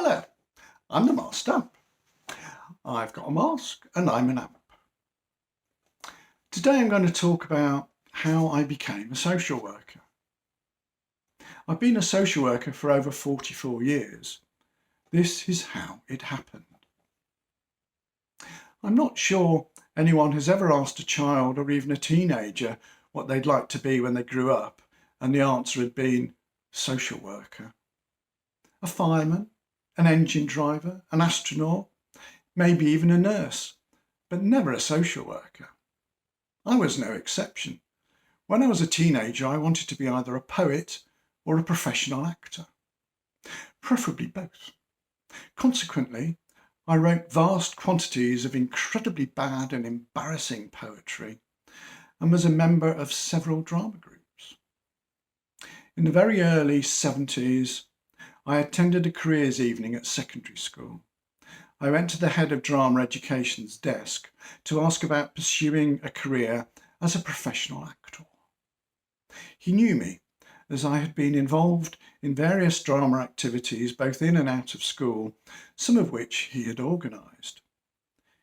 Hello, I'm the master. I've got a mask and I'm an amp. Today I'm going to talk about how I became a social worker. I've been a social worker for over 44 years. This is how it happened. I'm not sure anyone has ever asked a child or even a teenager what they'd like to be when they grew up, and the answer had been social worker. A fireman, an engine driver, an astronaut, maybe even a nurse, but never a social worker. I was no exception. When I was a teenager, I wanted to be either a poet or a professional actor, preferably both. Consequently, I wrote vast quantities of incredibly bad and embarrassing poetry and was a member of several drama groups. In the very early 70s, I attended a careers evening at secondary school. I went to the head of drama education's desk to ask about pursuing a career as a professional actor. He knew me, as I had been involved in various drama activities both in and out of school, some of which he had organised.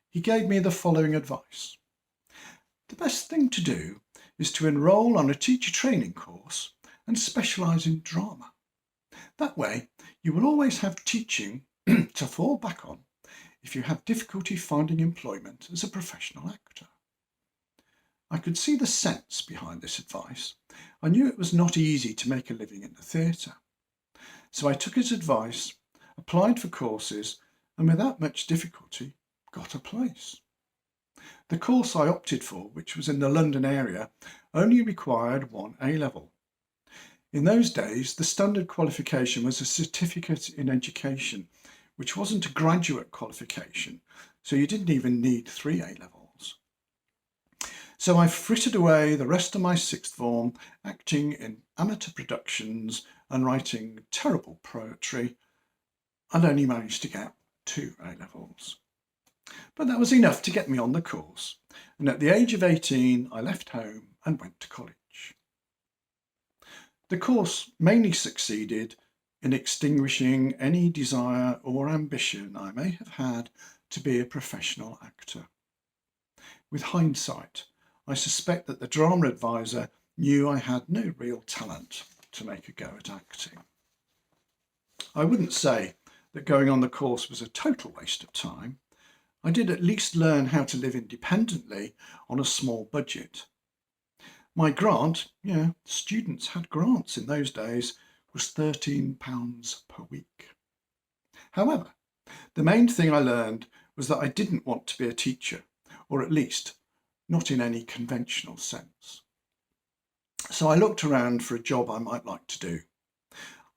He gave me the following advice. The best thing to do is to enrol on a teacher training course and specialise in drama. That way you will always have teaching to fall back on if you have difficulty finding employment as a professional actor. I could see the sense behind this advice. I knew it was not easy to make a living in the theatre. So I took his advice, applied for courses, and without much difficulty got a place. The course I opted for, which was in the London area, only required one A-level. In those days, the standard qualification was a certificate in education, which wasn't a graduate qualification, so you didn't even need 3 A-levels. So I frittered away the rest of my sixth form acting in amateur productions and writing terrible poetry, and only managed to get 2 A-levels. But that was enough to get me on the course, and at the age of 18 I left home and went to college. The course mainly succeeded in extinguishing any desire or ambition I may have had to be a professional actor. With hindsight, I suspect that the drama advisor knew I had no real talent to make a go at acting. I wouldn't say that going on the course was a total waste of time. I did at least learn how to live independently on a small budget. My grant, students had grants in those days, was £13 per week. However, the main thing I learned was that I didn't want to be a teacher, or at least not in any conventional sense. So I looked around for a job I might like to do.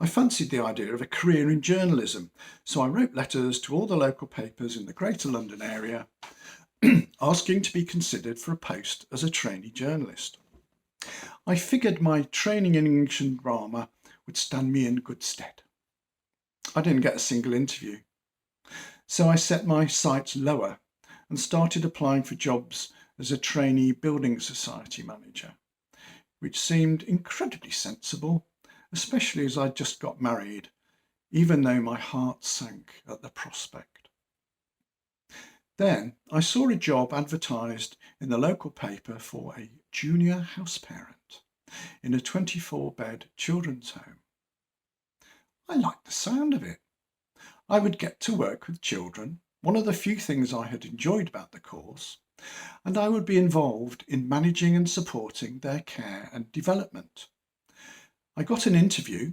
I fancied the idea of a career in journalism, so I wrote letters to all the local papers in the Greater London area asking to be considered for a post as a trainee journalist. I figured my training in English and drama would stand me in good stead. I didn't get a single interview, so I set my sights lower and started applying for jobs as a trainee building society manager, which seemed incredibly sensible, especially as I'd just got married, even though my heart sank at the prospect. Then I saw a job advertised in the local paper for a junior house parent in a 24-bed children's home. I liked the sound of it. I would get to work with children, one of the few things I had enjoyed about the course, and I would be involved in managing and supporting their care and development. I got an interview.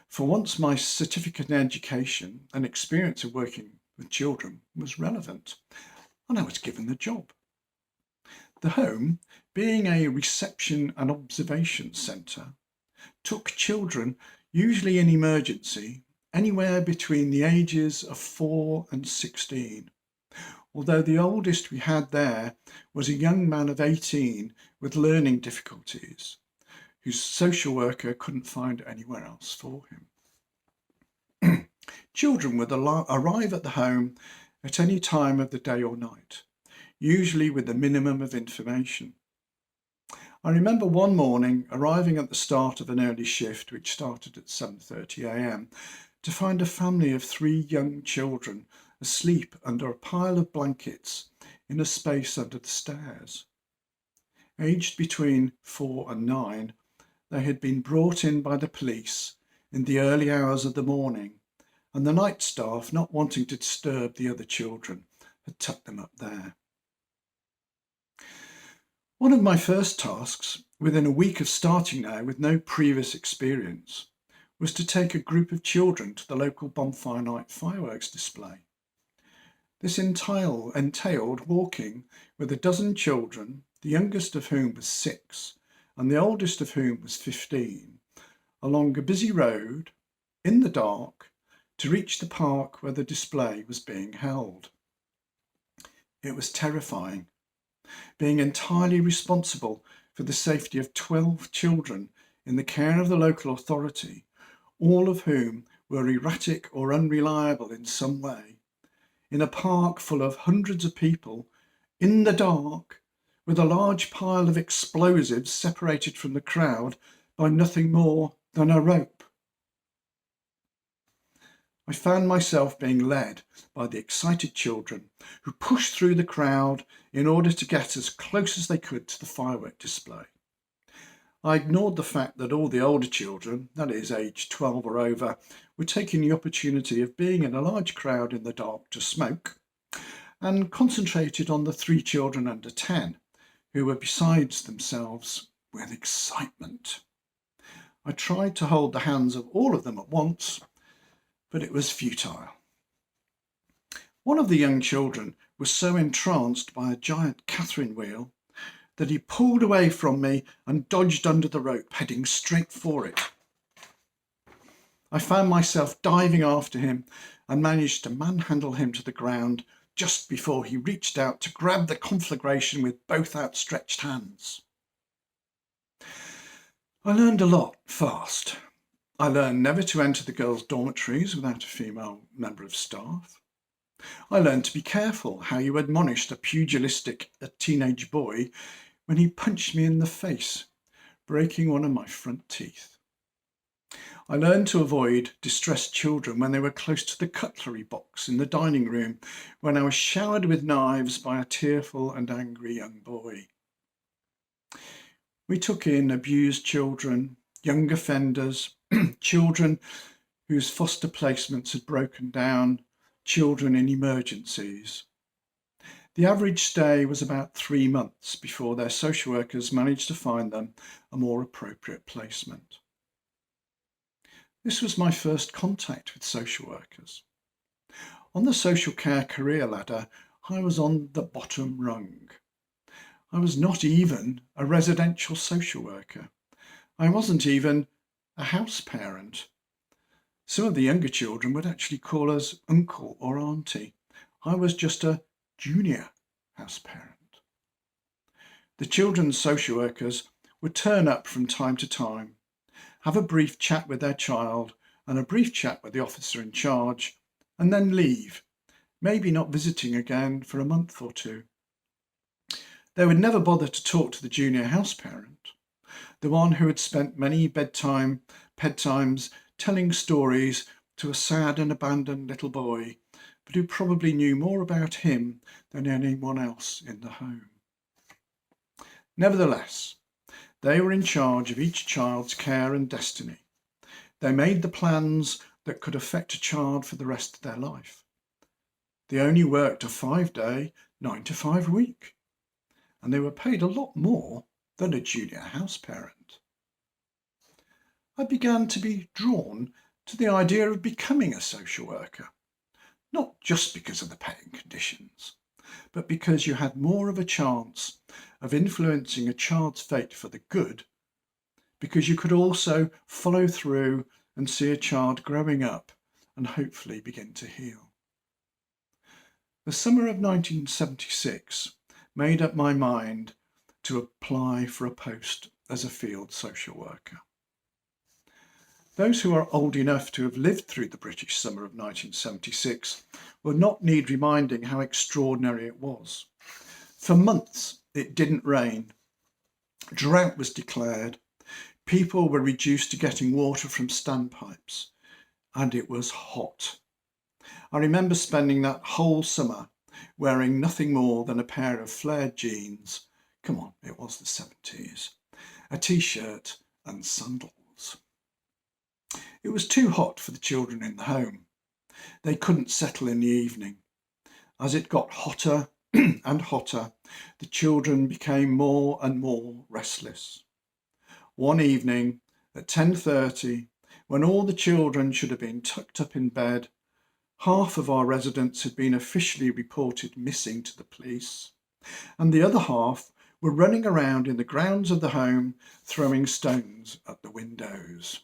For once, my certificate in education and experience of working with children was relevant, and I was given the job. The home, being a reception and observation centre, took children, usually in emergency, anywhere between the ages of 4 and 16. Although the oldest we had there was a young man of 18 with learning difficulties, whose social worker couldn't find anywhere else for him. Children would arrive at the home at any time of the day or night, usually with the minimum of information. I remember one morning arriving at the start of an early shift which started at 7:30 a.m. to find a family of 3 young children asleep under a pile of blankets in a space under the stairs. Aged between 4 and 9, they had been brought in by the police in the early hours of the morning, and the night staff, not wanting to disturb the other children, had tucked them up there. One of my first tasks, within a week of starting now with no previous experience, was to take a group of children to the local bonfire night fireworks display. This entailed walking with a dozen children, the youngest of whom was 6 and the oldest of whom was 15, along a busy road in the dark to reach the park where the display was being held. It was terrifying, being entirely responsible for the safety of 12 children in the care of the local authority, all of whom were erratic or unreliable in some way, in a park full of hundreds of people, in the dark, with a large pile of explosives separated from the crowd by nothing more than a rope. I found myself being led by the excited children who pushed through the crowd in order to get as close as they could to the firework display. I ignored the fact that all the older children, that is, aged 12 or over, were taking the opportunity of being in a large crowd in the dark to smoke, and concentrated on the 3 children under 10, who were besides themselves with excitement. I tried to hold the hands of all of them at once, but it was futile. One of the young children was so entranced by a giant Catherine wheel that he pulled away from me and dodged under the rope, heading straight for it. I found myself diving after him and managed to manhandle him to the ground just before he reached out to grab the conflagration with both outstretched hands. I learned a lot fast. I learned never to enter the girls' dormitories without a female member of staff. I learned to be careful how you admonished a pugilistic teenage boy when he punched me in the face, breaking one of my front teeth. I learned to avoid distressed children when they were close to the cutlery box in the dining room, when I was showered with knives by a tearful and angry young boy. We took in abused children, young offenders, children whose foster placements had broken down, children in emergencies. The average stay was about 3 months before their social workers managed to find them a more appropriate placement. This was my first contact with social workers. On the social care career ladder, I was on the bottom rung. I was not even a residential social worker. I wasn't even a house parent. Some of the younger children would actually call us uncle or auntie. I was just a junior house parent. The children's social workers would turn up from time to time, have a brief chat with their child and a brief chat with the officer in charge, and then leave, maybe not visiting again for a month or 2. They would never bother to talk to the junior house parent, the one who had spent many bedtimes telling stories to a sad and abandoned little boy, but who probably knew more about him than anyone else in the home. Nevertheless, they were in charge of each child's care and destiny. They made the plans that could affect a child for the rest of their life. They only worked a 5-day, 9-to-5 week, and they were paid a lot more than a junior house parent. I began to be drawn to the idea of becoming a social worker, not just because of the paying conditions, but because you had more of a chance of influencing a child's fate for the good, because you could also follow through and see a child growing up and hopefully begin to heal. The summer of 1976 made up my mind to apply for a post as a field social worker. Those who are old enough to have lived through the British summer of 1976 will not need reminding how extraordinary it was. For months it didn't rain. Drought was declared. People were reduced to getting water from standpipes. and it was hot. I remember spending that whole summer wearing nothing more than a pair of flared jeans, come on, it was the 70s, a t-shirt and sandals. It was too hot for the children in the home. They couldn't settle in the evening. As it got hotter and hotter, the children became more and more restless. One evening at 10:30, when all the children should have been tucked up in bed, half of our residents had been officially reported missing to the police, and the other half were running around in the grounds of the home throwing stones at the windows.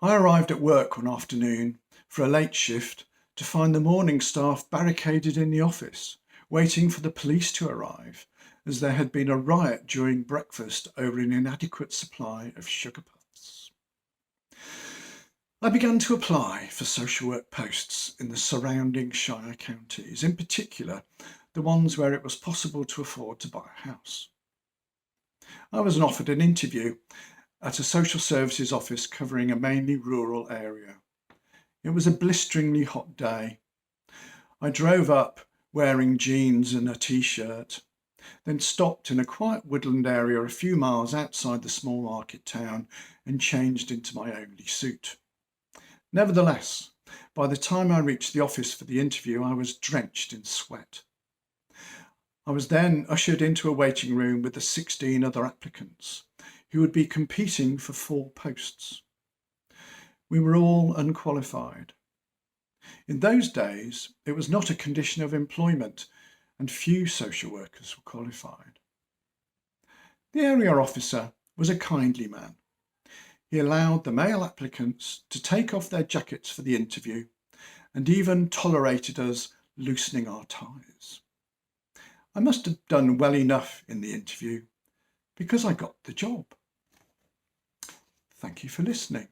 I arrived at work one afternoon for a late shift to find the morning staff barricaded in the office, waiting for the police to arrive, as there had been a riot during breakfast over an inadequate supply of sugar puffs. I began to apply for social work posts in the surrounding Shire counties, in particular the ones where it was possible to afford to buy a house. I was offered an interview at a social services office covering a mainly rural area. It was a blisteringly hot day. I drove up wearing jeans and a t-shirt, then stopped in a quiet woodland area a few miles outside the small market town and changed into my only suit. Nevertheless, by the time I reached the office for the interview, I was drenched in sweat. I was then ushered into a waiting room with the 16 other applicants who would be competing for 4 posts. We were all unqualified. In those days, it was not a condition of employment, and few social workers were qualified. The area officer was a kindly man. He allowed the male applicants to take off their jackets for the interview and even tolerated us loosening our ties. I must have done well enough in the interview because I got the job. Thank you for listening.